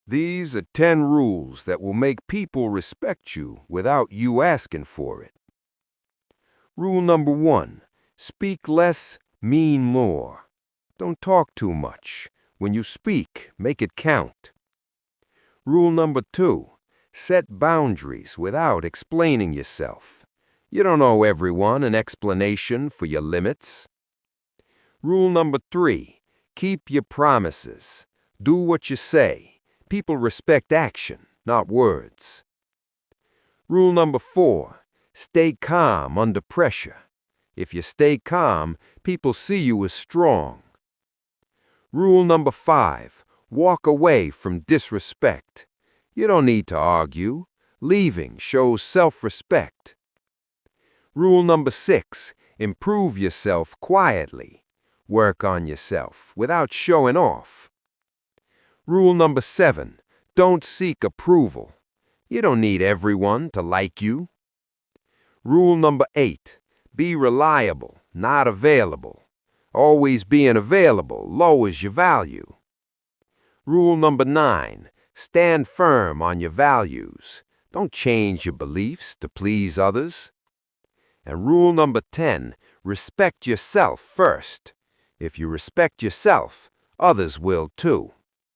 These are 10 rules that will make people respect you without you asking for it. Rule number 1, speak less, mean more. Don't talk too much. When you speak, make it count. Rule number 2, set boundaries without explaining yourself. You don't owe everyone an explanation for your limits. Rule number 3, keep your promises. Do what you say. People respect action, not words. Rule number 4, stay calm under pressure. If you stay calm, people see you as strong. Rule number 5, walk away from disrespect. You don't need to argue. Leaving shows self-respect. Rule number 6, improve yourself quietly. Work on yourself without showing off. Rule number 7, don't seek approval. You don't need everyone to like you. Rule number 8, be reliable, not available. Always being available lowers your value. Rule number 9, stand firm on your values. Don't change your beliefs to please others. And rule number 10, respect yourself first. If you respect yourself, others will too.